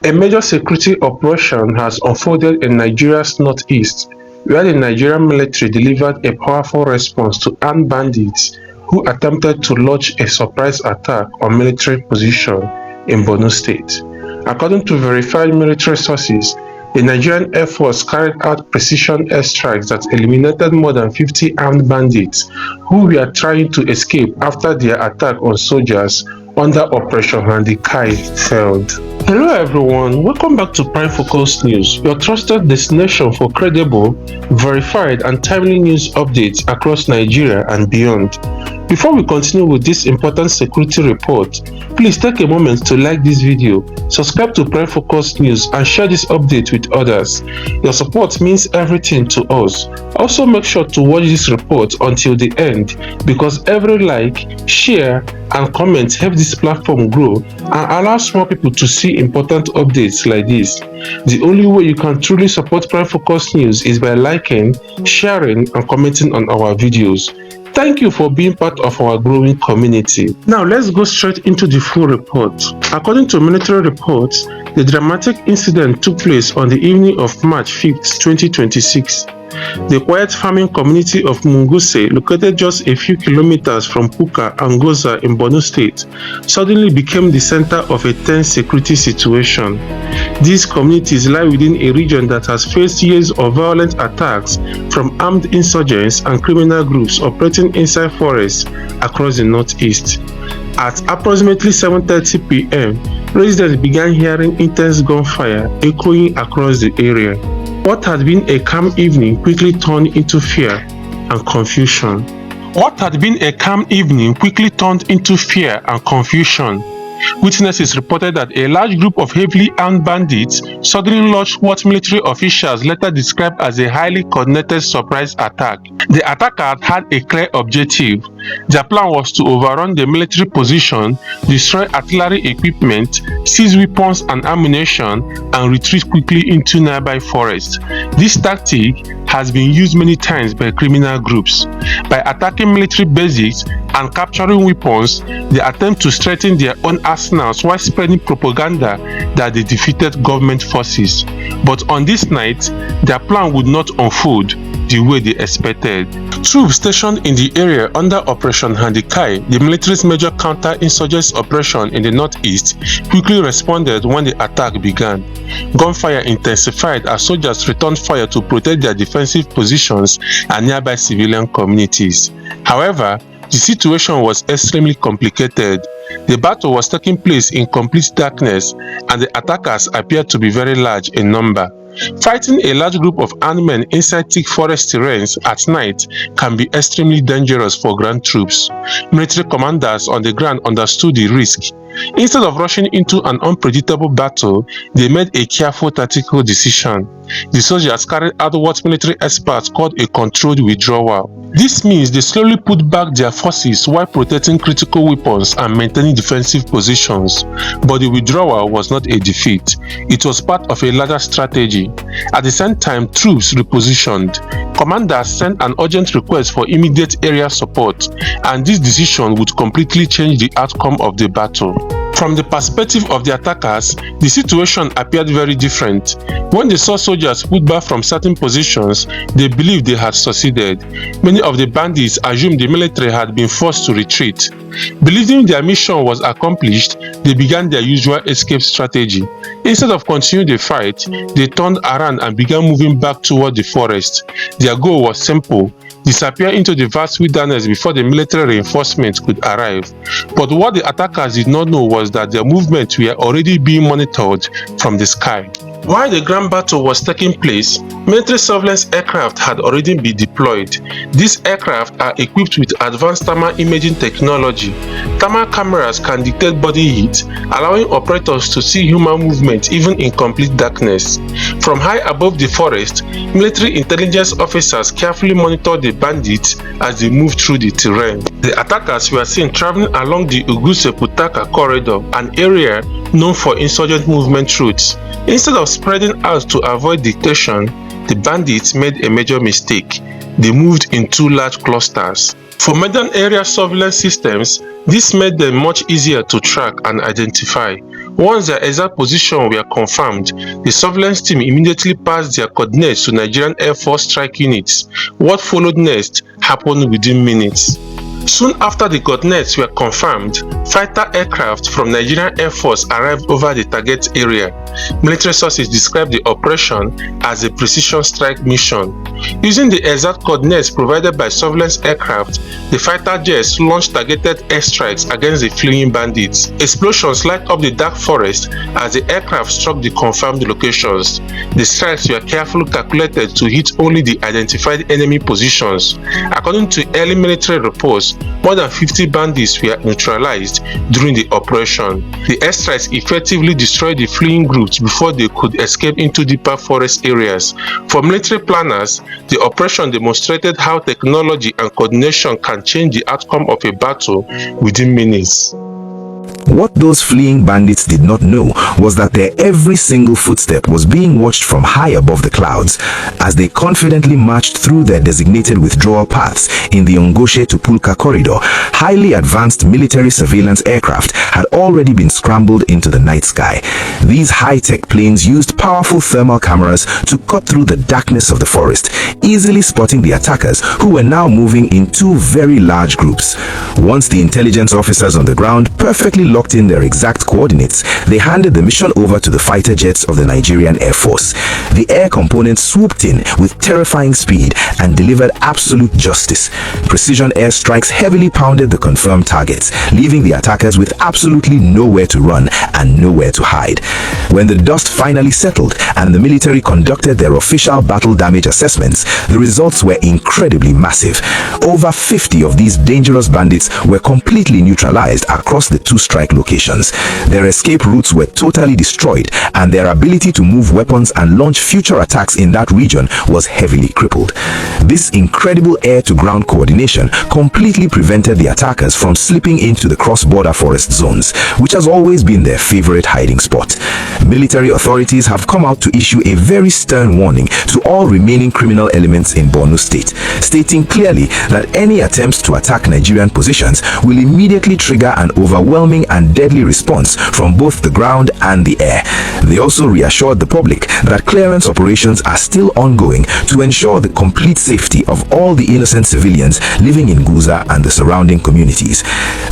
A major security operation has unfolded in Nigeria's northeast, where the Nigerian military delivered a powerful response to armed bandits who attempted to launch a surprise attack on military positions in Borno State. According to verified military sources, the Nigerian Air Force carried out precision airstrikes that eliminated more than 50 armed bandits who were trying to escape after their attack on soldiers under Operation Handikai failed. Hello everyone, welcome back to Prime Focus News, your trusted destination for credible, verified and timely news updates across Nigeria and beyond. Before we continue with this important security report, please take a moment to like this video, subscribe to Prime Focus News and share this update with others. Your support means everything to us. Also make sure to watch this report until the end because every like, share and comment help this platform grow and allows more people to see important updates like this. The only way you can truly support Prime Focus News is by liking, sharing and commenting on our videos. Thank you for being part of our growing community. Now let's go straight into the full report. According to military reports, the dramatic incident took place on the evening of March 5th, 2026. The quiet farming community of Mongusi, located just a few kilometers from Puka and Goza in Borno State, suddenly became the center of a tense security situation. These communities lie within a region that has faced years of violent attacks from armed insurgents and criminal groups operating inside forests across the northeast. At approximately 7:30 p.m., residents began hearing intense gunfire echoing across the area. What had been a calm evening quickly turned into fear and confusion. Witnesses reported that a large group of heavily armed bandits suddenly launched what military officials later described as a highly coordinated surprise attack. The attackers had a clear objective. Their plan was to overrun the military position, destroy artillery equipment, seize weapons and ammunition, and retreat quickly into nearby forests. This tactic has been used many times by criminal groups. By attacking military bases and capturing weapons, they attempt to strengthen their own arsenals while spreading propaganda that they defeated government forces. But on this night, their plan would not unfold the way they expected. Troops stationed in the area under Operation Handikai, the military's major counter-insurgency operation in the northeast, quickly responded when the attack began. Gunfire intensified as soldiers returned fire to protect their defensive positions and nearby civilian communities. However, the situation was extremely complicated. The battle was taking place in complete darkness and the attackers appeared to be very large in number. Fighting a large group of armed men inside thick forest terrains at night can be extremely dangerous for ground troops. Military commanders on the ground understood the risk. Instead of rushing into an unpredictable battle, they made a careful tactical decision. The soldiers carried out what military experts called a controlled withdrawal. This means they slowly put back their forces while protecting critical weapons and maintaining defensive positions. But the withdrawal was not a defeat. It was part of a larger strategy. At the same time, troops repositioned. Commanders sent an urgent request for immediate area support, and this decision would completely change the outcome of the battle. From the perspective of the attackers, the situation appeared very different. When they saw soldiers put back from certain positions, they believed they had succeeded. Many of the bandits assumed the military had been forced to retreat. Believing their mission was accomplished, they began their usual escape strategy. Instead of continuing the fight, they turned around and began moving back toward the forest. Their goal was simple: disappear into the vast wilderness before the military reinforcements could arrive. But what the attackers did not know was that their movements were already being monitored from the sky. While the grand battle was taking place, military surveillance aircraft had already been deployed. These aircraft are equipped with advanced thermal imaging technology. Thermal cameras can detect body heat, allowing operators to see human movement even in complete darkness. From high above the forest, military intelligence officers carefully monitor the bandits as they move through the terrain. The attackers were seen traveling along the Uguse-Putaka corridor, an area known for insurgent movement routes. Instead of spreading out to avoid detection, the bandits made a major mistake. They moved in two large clusters. For modern area surveillance systems, this made them much easier to track and identify. Once their exact position were confirmed, the surveillance team immediately passed their coordinates to Nigerian Air Force strike units. What followed next happened within minutes. Soon after the coordinates were confirmed, fighter aircraft from Nigerian Air Force arrived over the target area. Military sources described the operation as a precision strike mission. Using the exact coordinates provided by surveillance aircraft, the fighter jets launched targeted airstrikes against the fleeing bandits. Explosions light up the dark forest as the aircraft struck the confirmed locations. The strikes were carefully calculated to hit only the identified enemy positions. According to early military reports, more than 50 bandits were neutralized during the operation. The airstrikes effectively destroyed the fleeing groups before they could escape into deeper forest areas. For military planners, the operation demonstrated how technology and coordination can change the outcome of a battle within minutes. What those fleeing bandits did not know was that their every single footstep was being watched from high above the clouds as they confidently marched through their designated withdrawal paths in the Ngoshe to Pulka corridor. Highly advanced military surveillance aircraft had already been scrambled into the night sky. These high-tech planes used powerful thermal cameras to cut through the darkness of the forest, easily spotting the attackers who were now moving in two very large groups. Once the intelligence officers on the ground perfectly locked in their exact coordinates, they handed the mission over to the fighter jets of the Nigerian Air Force. The air component swooped in with terrifying speed and delivered absolute justice. Precision airstrikes heavily pounded the confirmed targets, leaving the attackers with absolutely nowhere to run and nowhere to hide. When the dust finally settled and the military conducted their official battle damage assessments, the results were incredibly massive. Over 50 of these dangerous bandits were completely neutralized across the two strike locations. Their escape routes were totally destroyed, and their ability to move weapons and launch future attacks in that region was heavily crippled. This incredible air-to-ground coordination completely prevented the attackers from slipping into the cross-border forest zones, which has always been their favorite hiding spot. Military authorities have come out to issue a very stern warning to all remaining criminal elements in Borno State, stating clearly that any attempts to attack Nigerian positions will immediately trigger an overwhelming and deadly response from both the ground and the air. They also reassured the public that clearance operations are still ongoing to ensure the complete safety of all the innocent civilians living in Guza and the surrounding communities.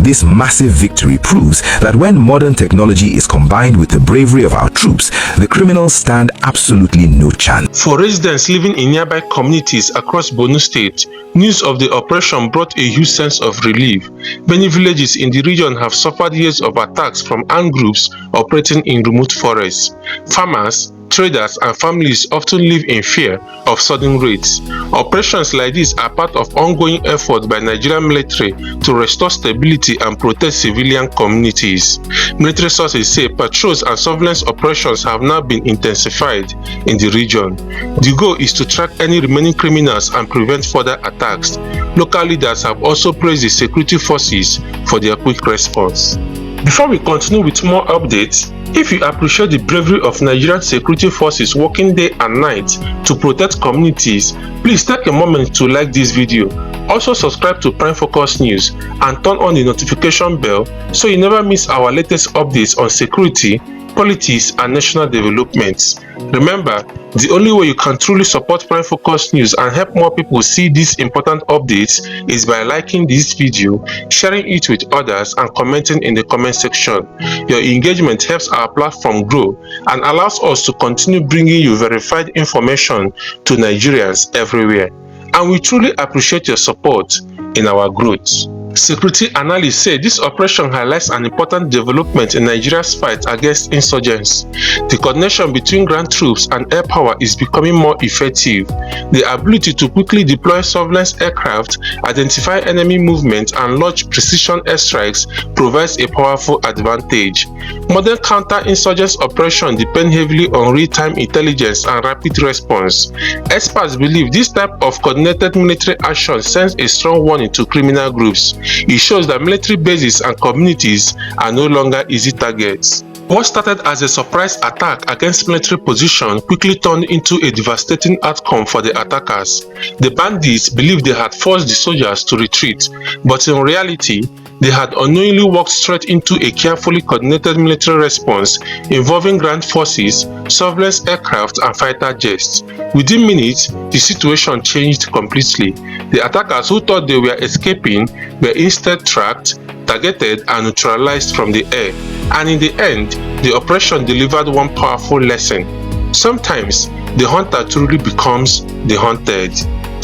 This massive victory proves that when modern technology is combined with the bravery of our troops, the criminals stand absolutely no chance. For residents living in nearby communities across Borno State, news of the operation brought a huge sense of relief. Many villages in the region have suffered years of attacks from armed groups operating in remote forests. Farmers, traders and families often live in fear of sudden raids. Operations like this are part of ongoing efforts by Nigerian military to restore stability and protect civilian communities. Military sources say patrols and surveillance operations have now been intensified in the region. The goal is to track any remaining criminals and prevent further attacks. Local leaders have also praised the security forces for their quick response. Before we continue with more updates, if you appreciate the bravery of Nigerian security forces working day and night to protect communities, please take a moment to like this video. Also subscribe to Prime Focus News and turn on the notification bell so you never miss our latest updates on security, politics and national developments. Remember, the only way you can truly support Prime Focus News and help more people see these important updates is by liking this video, sharing it with others and commenting in the comment section. Your engagement helps our platform grow and allows us to continue bringing you verified information to Nigerians everywhere. And we truly appreciate your support in our growth. Security analysts say this operation highlights an important development in Nigeria's fight against insurgents. The coordination between ground troops and air power is becoming more effective. The ability to quickly deploy surveillance aircraft, identify enemy movement, and launch precision airstrikes provides a powerful advantage. Modern counter-insurgents operations depend heavily on real-time intelligence and rapid response. Experts believe this type of coordinated military action sends a strong warning to criminal groups. It shows that military bases and communities are no longer easy targets. What started as a surprise attack against military position quickly turned into a devastating outcome for the attackers. The bandits believed they had forced the soldiers to retreat, but in reality, They had unknowingly walked straight into a carefully coordinated military response involving ground forces, surveillance aircraft, and fighter jets. Within minutes, the situation changed completely. The attackers who thought they were escaping were instead tracked, targeted, and neutralized from the air. And in the end, the operation delivered one powerful lesson. Sometimes, the hunter truly becomes the hunted.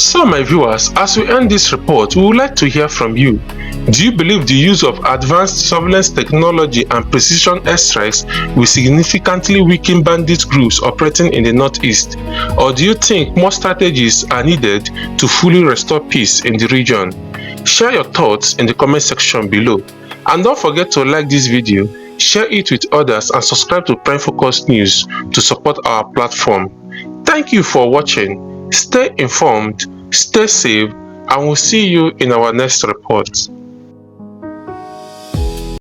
So my viewers, as we end this report, we would like to hear from you. Do you believe the use of advanced surveillance technology and precision airstrikes will significantly weaken bandit groups operating in the northeast? Or do you think more strategies are needed to fully restore peace in the region? Share your thoughts in the comment section below. And don't forget to like this video, share it with others, and subscribe to Prime Focus News to support our platform. Thank you for watching. Stay informed, stay safe, and we'll see you in our next report.